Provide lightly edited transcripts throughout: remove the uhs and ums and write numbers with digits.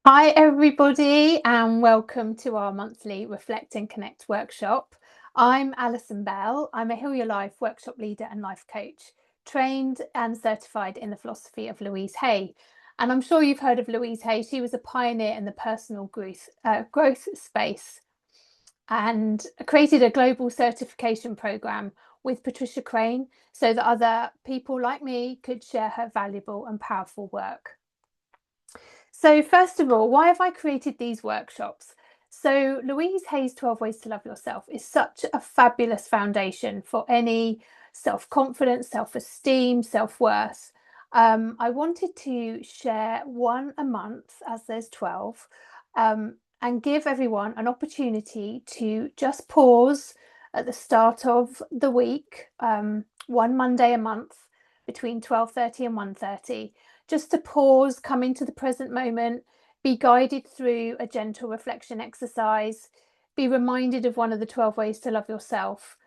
Hi, everybody, and welcome to our monthly Reflect and Connect workshop. I'm Alison Bell. I'm a Heal Your Life workshop leader and life coach, trained and certified in the philosophy of Louise Hay. And I'm sure you've heard of Louise Hay. She was a pioneer in the personal growth space and created a global certification program with Patricia Crane so that other people like me could share her valuable and powerful work. So first of all, why have I created these workshops? So Louise Hay's 12 Ways to Love Yourself is such a fabulous foundation for any self-confidence, self-esteem, self-worth. I wanted to share one a month, as there's 12, and give everyone an opportunity to just pause at the start of the week, one Monday a month between 12:30 and 1:30, just to pause, come into the present moment, be guided through a gentle reflection exercise, be reminded of one of the 12 ways to love yourself.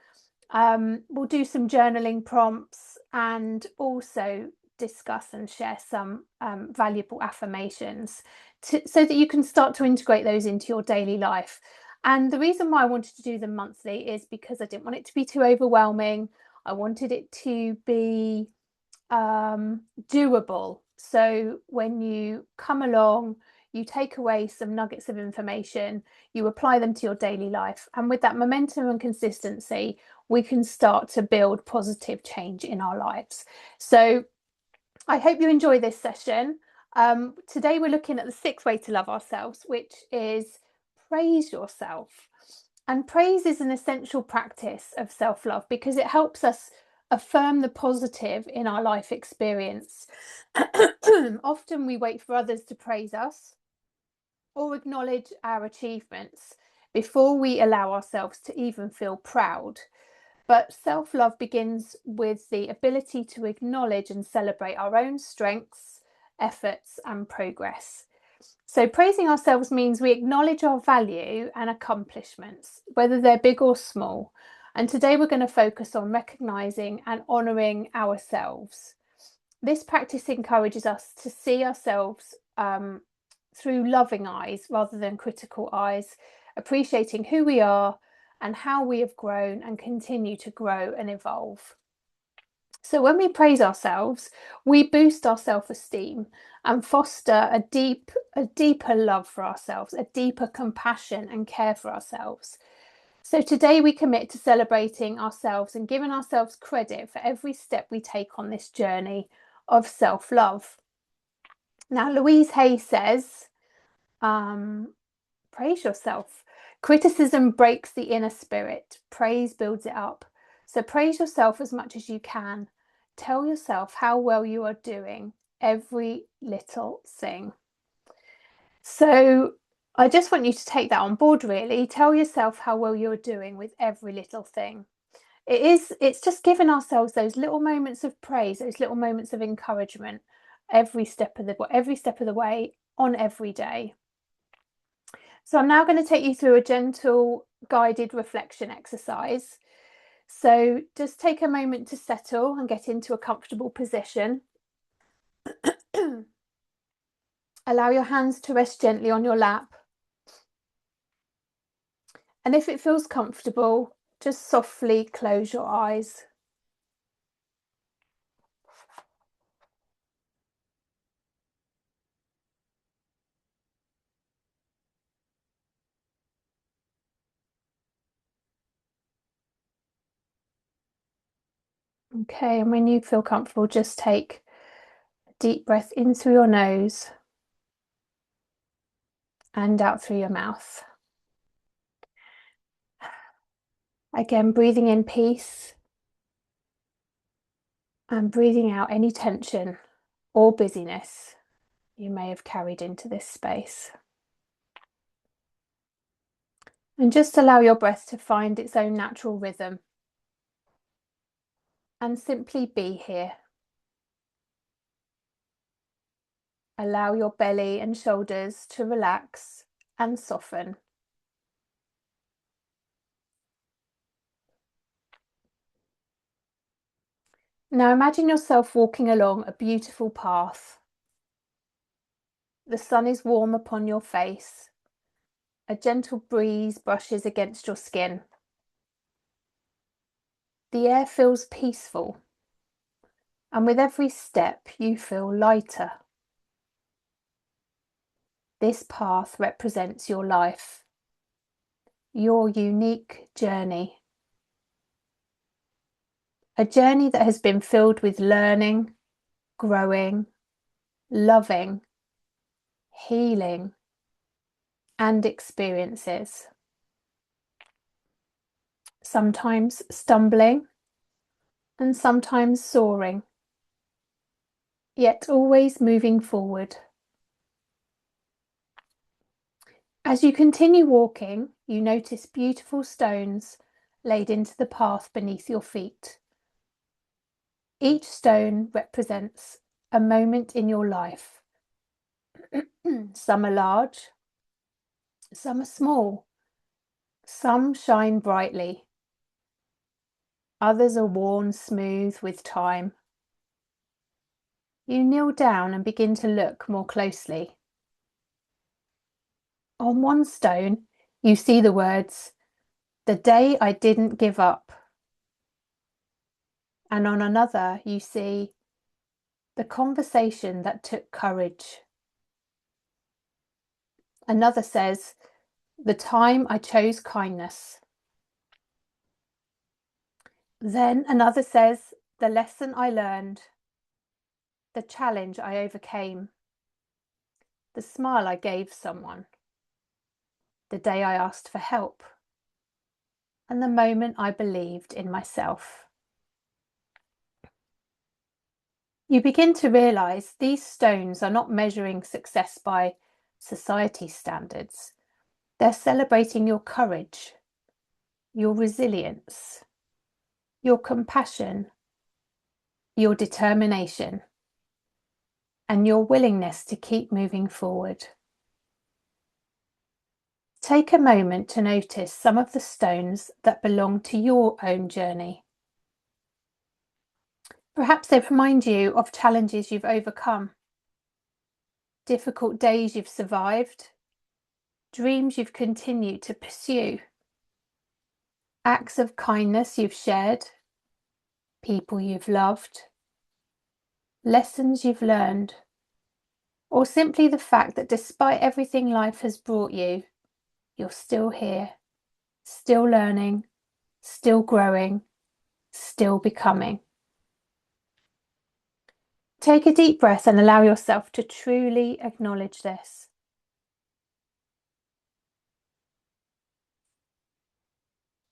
We'll do some journaling prompts and also discuss and share some valuable affirmations so that you can start to integrate those into your daily life. And the reason why I wanted to do them monthly is because I didn't want it to be too overwhelming. I wanted it to be doable. So when you come along, you take away some nuggets of information, you apply them to your daily life. And with that momentum and consistency, we can start to build positive change in our lives. So I hope you enjoy this session. Today we're looking at the sixth way to love ourselves, which is praise yourself. And praise is an essential practice of self-love because it helps us affirm the positive in our life experience. Often we wait for others to praise us or acknowledge our achievements before we allow ourselves to even feel proud. But self-love begins with the ability to acknowledge and celebrate our own strengths, efforts, and progress. So praising ourselves means we acknowledge our value and accomplishments, whether they're big or small. And today we're going to focus on recognizing and honoring ourselves. This practice encourages us to see ourselves through loving eyes rather than critical eyes, appreciating who we are and how we have grown and continue to grow and evolve. So when we praise ourselves, we boost our self-esteem and foster a deeper love for ourselves, a deeper compassion and care for ourselves. So today we commit to celebrating ourselves and giving ourselves credit for every step we take on this journey of self-love. Now, Louise Hay says, praise yourself. Criticism breaks the inner spirit. Praise builds it up. So praise yourself as much as you can. Tell yourself how well you are doing every little thing. So I just want you to take that on board, really. Tell yourself how well you're doing with every little thing. It's just giving ourselves those little moments of praise, those little moments of encouragement every step of the way on every day. So I'm now going to take you through a gentle guided reflection exercise. So just take a moment to settle and get into a comfortable position. Allow your hands to rest gently on your lap. And if it feels comfortable, just softly close your eyes. Okay, and when you feel comfortable, just take a deep breath in through your nose and out through your mouth. Again, breathing in peace and breathing out any tension or busyness you may have carried into this space. And just allow your breath to find its own natural rhythm and simply be here. Allow your belly and shoulders to relax and soften. Now imagine yourself walking along a beautiful path. The sun is warm upon your face. A gentle breeze brushes against your skin. The air feels peaceful, and with every step you feel lighter. This path represents your life, your unique journey. A journey that has been filled with learning, growing, loving, healing, and experiences. Sometimes stumbling and sometimes soaring, yet always moving forward. As you continue walking, you notice beautiful stones laid into the path beneath your feet. Each stone represents a moment in your life. Some are large, some are small, some shine brightly, others are worn smooth with time. You kneel down and begin to look more closely. On one stone, you see the words, "The day I didn't give up." And on another, you see, "The conversation that took courage." Another says, "The time I chose kindness." Then another says, "The lesson I learned." The challenge I overcame. The smile I gave someone. The day I asked for help. And the moment I believed in myself. You begin to realize these stones are not measuring success by society's standards. They're celebrating your courage, your resilience, your compassion, your determination, and your willingness to keep moving forward. Take a moment to notice some of the stones that belong to your own journey. Perhaps they remind you of challenges you've overcome, difficult days you've survived, dreams you've continued to pursue, acts of kindness you've shared, people you've loved, lessons you've learned, or simply the fact that despite everything life has brought you, you're still here, still learning, still growing, still becoming. Take a deep breath and allow yourself to truly acknowledge this.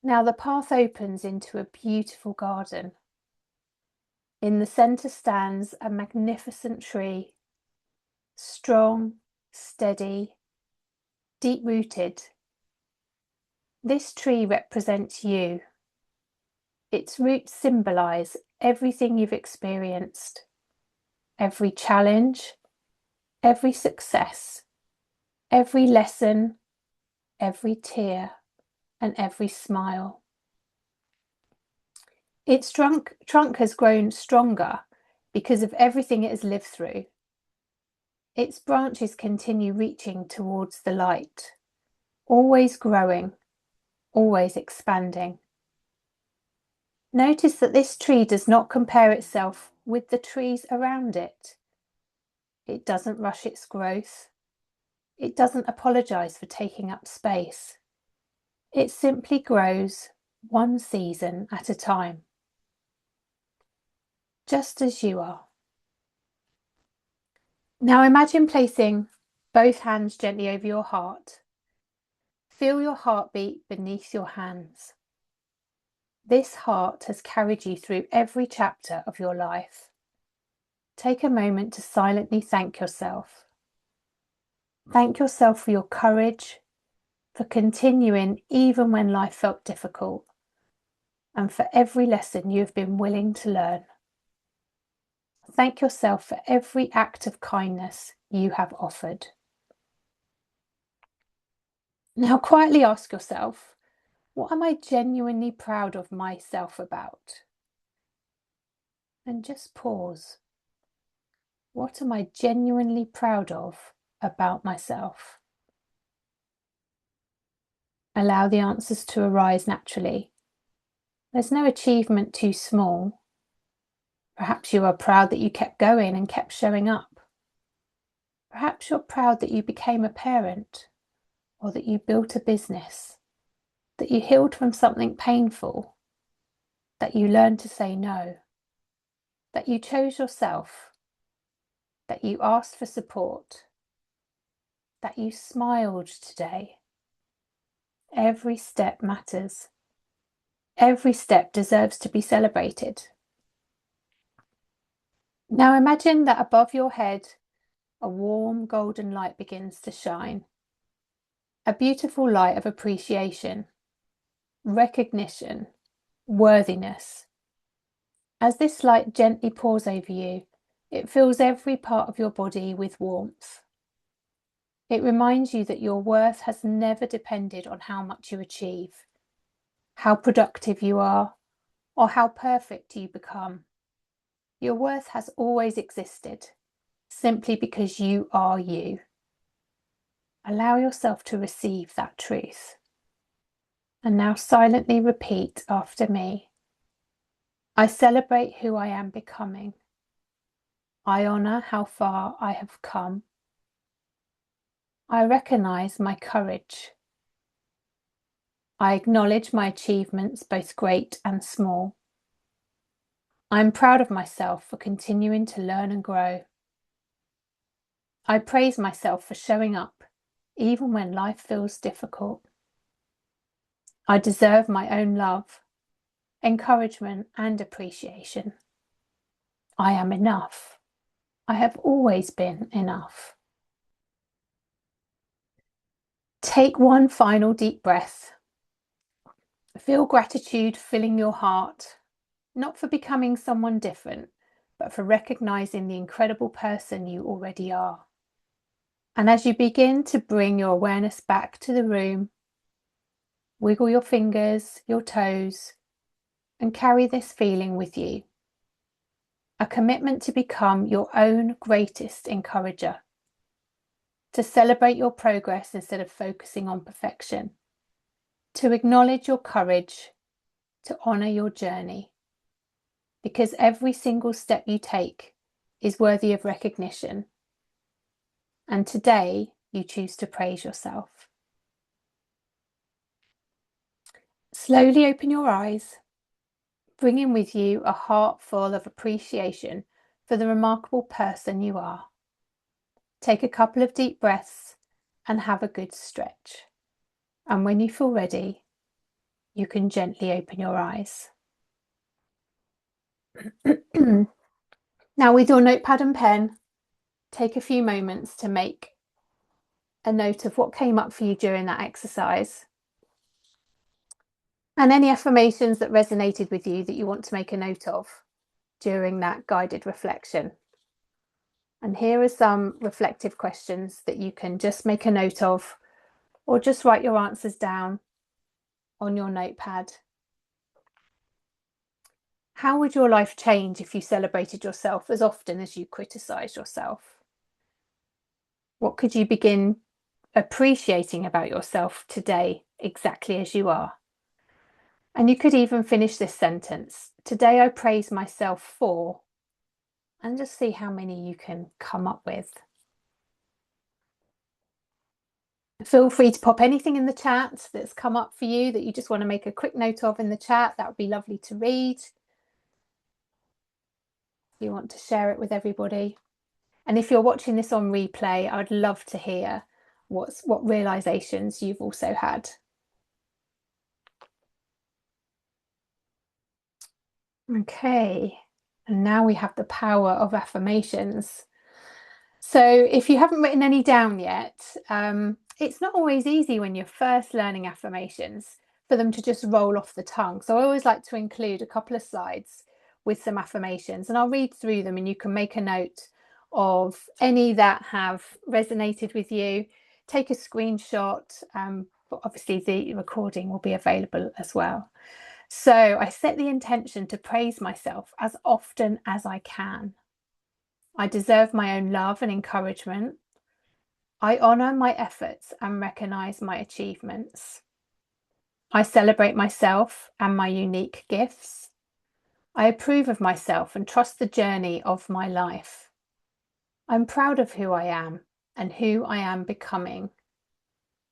Now the path opens into a beautiful garden. In the centre stands a magnificent tree, strong, steady, deep-rooted. This tree represents you. Its roots symbolise everything you've experienced, every challenge, every success, every lesson, every tear, and every smile. Its trunk has grown stronger because of everything it has lived through. Its branches continue reaching towards the light, always growing, always expanding. Notice that this tree does not compare itself with the trees around it. It doesn't rush its growth. It doesn't apologise for taking up space. It simply grows one season at a time, just as you are. Now imagine placing both hands gently over your heart. Feel your heartbeat beneath your hands. This heart has carried you through every chapter of your life. Take a moment to silently thank yourself. Thank yourself for your courage, for continuing even when life felt difficult, and for every lesson you have been willing to learn. Thank yourself for every act of kindness you have offered. Now quietly ask yourself, what am I genuinely proud of myself about? And just pause. What am I genuinely proud of about myself. Allow the answers to arise naturally. There's no achievement too small. Perhaps you are proud that you kept going and kept showing up. Perhaps you're proud that you became a parent, or that you built a business, that you healed from something painful, that you learned to say no, that you chose yourself, that you asked for support, that you smiled today. Every step matters. Every step deserves to be celebrated. Now imagine that above your head, a warm golden light begins to shine. A beautiful light of appreciation, recognition, worthiness. As this light gently pours over you, it fills every part of your body with warmth. It reminds you that your worth has never depended on how much you achieve, how productive you are, or how perfect you become. Your worth has always existed, simply because you are you. Allow yourself to receive that truth. And now silently repeat after me. I celebrate who I am becoming. I honour how far I have come. I recognise my courage. I acknowledge my achievements, both great and small. I'm proud of myself for continuing to learn and grow. I praise myself for showing up, even when life feels difficult. I deserve my own love, encouragement, and appreciation. I am enough. I have always been enough. Take one final deep breath. Feel gratitude filling your heart, not for becoming someone different, but for recognizing the incredible person you already are. And as you begin to bring your awareness back to the room, wiggle your fingers, your toes, and carry this feeling with you. A commitment to become your own greatest encourager, to celebrate your progress instead of focusing on perfection, to acknowledge your courage, to honour your journey, because every single step you take is worthy of recognition. And today you choose to praise yourself. Slowly open your eyes, bringing with you a heart full of appreciation for the remarkable person you are. Take a couple of deep breaths and have a good stretch. And when you feel ready, you can gently open your eyes. Now, with your notepad and pen, take a few moments to make a note of what came up for you during that exercise, and any affirmations that resonated with you that you want to make a note of during that guided reflection. And here are some reflective questions that you can just make a note of, or just write your answers down on your notepad. How would your life change if you celebrated yourself as often as you criticise yourself? What could you begin appreciating about yourself today, exactly as you are? And you could even finish this sentence. Today I praise myself for, and just see how many you can come up with. Feel free to pop anything in the chat that's come up for you that you just want to make a quick note of in the chat. That would be lovely to read. You want to share it with everybody. And if you're watching this on replay, I would love to hear what realizations you've also had. Okay, and now we have the power of affirmations. So if you haven't written any down yet, it's not always easy when you're first learning affirmations for them to just roll off the tongue. So I always like to include a couple of slides with some affirmations, and I'll read through them and you can make a note of any that have resonated with you. Take a screenshot, but obviously the recording will be available as well. So I set the intention to praise myself as often as I can. I deserve my own love and encouragement. I honour my efforts and recognise my achievements. I celebrate myself and my unique gifts. I approve of myself and trust the journey of my life. I'm proud of who I am and who I am becoming.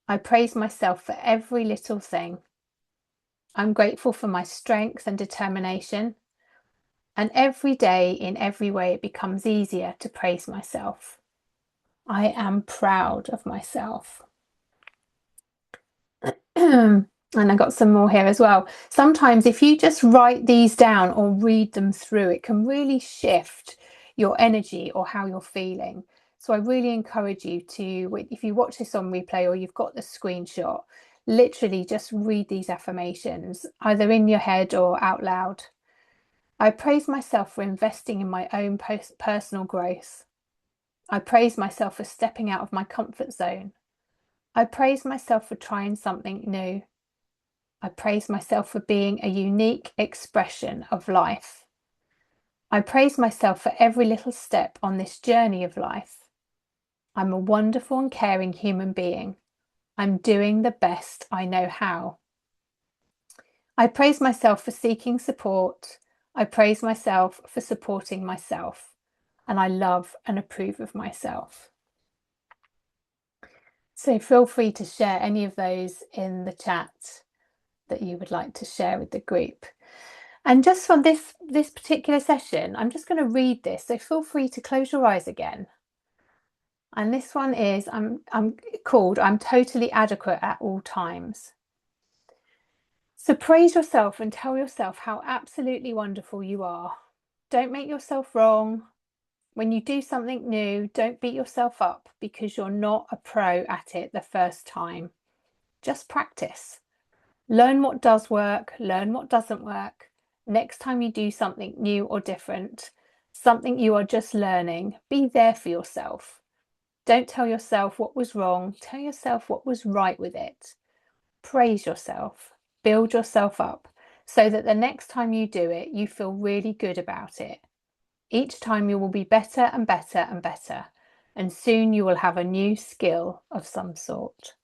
I praise myself for every little thing. I'm grateful for my strength and determination. And every day, in every way, it becomes easier to praise myself. I am proud of myself. And I got some more here as well. Sometimes if you just write these down or read them through, it can really shift your energy or how you're feeling. So I really encourage you to, if you watch this on replay or you've got the screenshot, literally just read these affirmations, either in your head or out loud. I praise myself for investing in my own personal growth. I praise myself for stepping out of my comfort zone. I praise myself for trying something new. I praise myself for being a unique expression of life. I praise myself for every little step on this journey of life. I'm a wonderful and caring human being. I'm doing the best I know how. I praise myself for seeking support. I praise myself for supporting myself. And I love and approve of myself. So feel free to share any of those in the chat that you would like to share with the group. And just from this particular session, I'm just going to read this. So feel free to close your eyes again. And this one is, I'm called, I'm totally adequate at all times. So praise yourself and tell yourself how absolutely wonderful you are. Don't make yourself wrong. When you do something new, don't beat yourself up because you're not a pro at it the first time. Just practice. Learn what does work, learn what doesn't work. Next time you do something new or different, something you are just learning, be there for yourself. Don't tell yourself what was wrong, tell yourself what was right with it. Praise yourself, build yourself up so that the next time you do it, you feel really good about it. Each time you will be better and better and better, and soon you will have a new skill of some sort.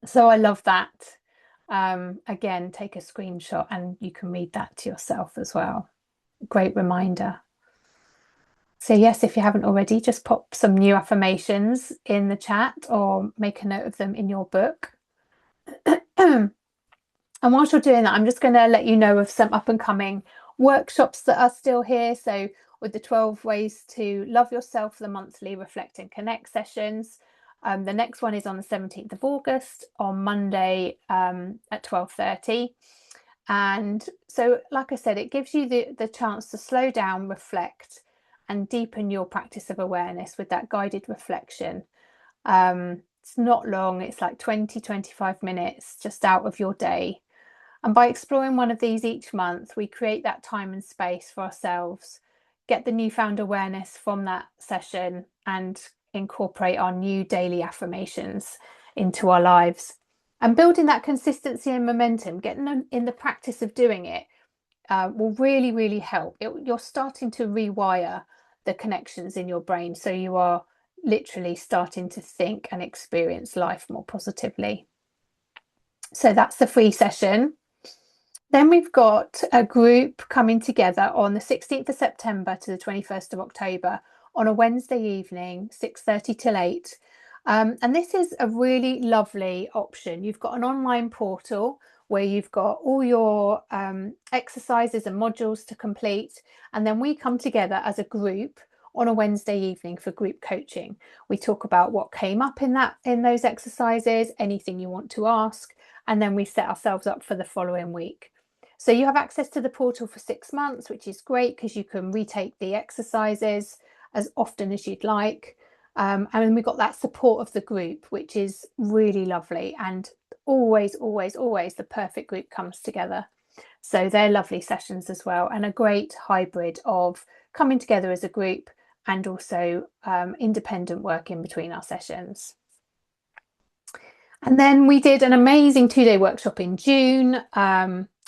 So I love that. Again, take a screenshot and you can read that to yourself as well. Great reminder. So yes, if you haven't already, just pop some new affirmations in the chat or make a note of them in your book. And whilst you're doing that, I'm just going to let you know of some up and coming workshops that are still here. So with the 12 ways to love yourself, the monthly reflect and connect sessions. The next one is on the 17th of August on Monday at 12:30. And so, like I said, it gives you the chance to slow down, reflect, and deepen your practice of awareness with that guided reflection. It's not long, it's like 20-25 minutes just out of your day. And by exploring one of these each month, we create that time and space for ourselves, get the newfound awareness from that session, and incorporate our new daily affirmations into our lives. And building that consistency and momentum, getting in the practice of doing it, will really, really help. You're starting to rewire the connections in your brain. So you are literally starting to think and experience life more positively. So that's the free session. Then we've got a group coming together on the 16th of September to the 21st of October on a Wednesday evening, 6:30 till 8. And this is a really lovely option. You've got an online portal where you've got all your exercises and modules to complete. And then we come together as a group on a Wednesday evening for group coaching. We talk about what came up in those exercises, anything you want to ask, and then we set ourselves up for the following week. So you have access to the portal for 6 months, which is great because you can retake the exercises as often as you'd like. And then we've got that support of the group, which is really lovely. And always, always, always the perfect group comes together. So they're lovely sessions as well, and a great hybrid of coming together as a group and also independent work in between our sessions. And then we did an amazing 2-day workshop in June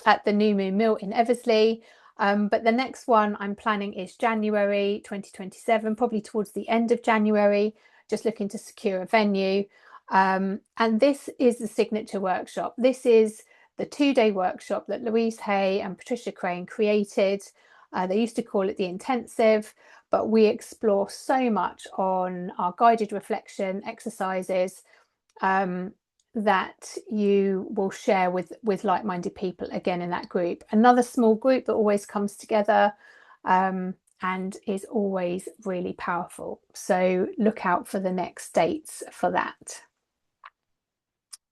at the New Moon Mill in Eversley. But the next one I'm planning is January 2027, probably towards the end of January, just looking to secure a venue. And this is the signature workshop. This is the 2-day workshop that Louise Hay and Patricia Crane created. They used to call it the intensive, but we explore so much on our guided reflection exercises that you will share with like-minded people again in that group. Another small group that always comes together and is always really powerful. So look out for the next dates for that.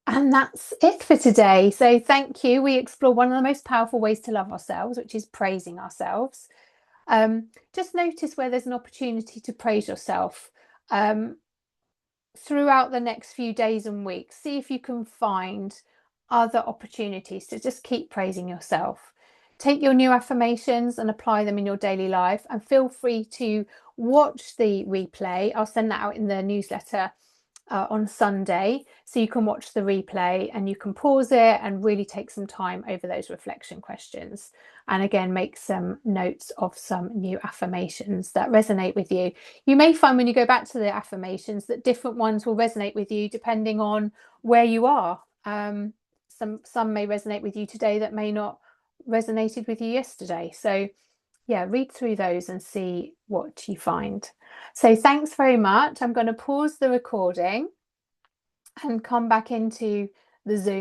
And that's it for today. So thank you. We explore one of the most powerful ways to love ourselves, which is praising ourselves. Just notice where there's an opportunity to praise yourself throughout the next few days and weeks. See if you can find other opportunities to just keep praising yourself. Take your new affirmations and apply them in your daily life, and feel free to watch the replay. I'll send that out in the newsletter on Sunday, so you can watch the replay and you can pause it and really take some time over those reflection questions, and again make some notes of some new affirmations that resonate with you. You may find when you go back to the affirmations that different ones will resonate with you depending on where you are. Some may resonate with you today that may not resonated with you yesterday. So yeah, read through those and see what you find. So thanks very much. I'm going to pause the recording and come back into the Zoom.